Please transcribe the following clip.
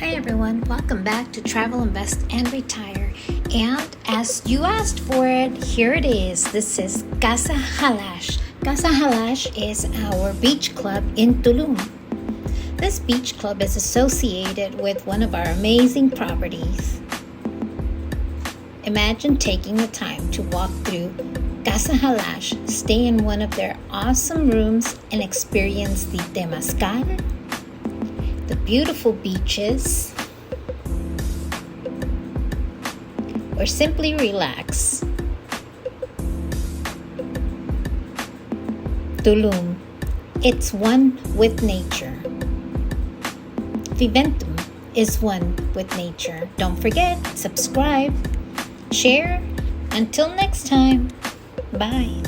Hi everyone, welcome back to Travel, Invest, and Retire. And as you asked for it, here it is. This is Casa Halash. Casa Halash is our beach club in Tulum. This beach club is associated with one of our amazing properties. Imagine taking the time to walk through Casa Halash, stay in one of their awesome rooms, and experience the temazcal, the beautiful beaches, or simply relax. Tulum, it's one with nature. Viventum is one with nature. Don't forget, subscribe, share. Until next time, bye.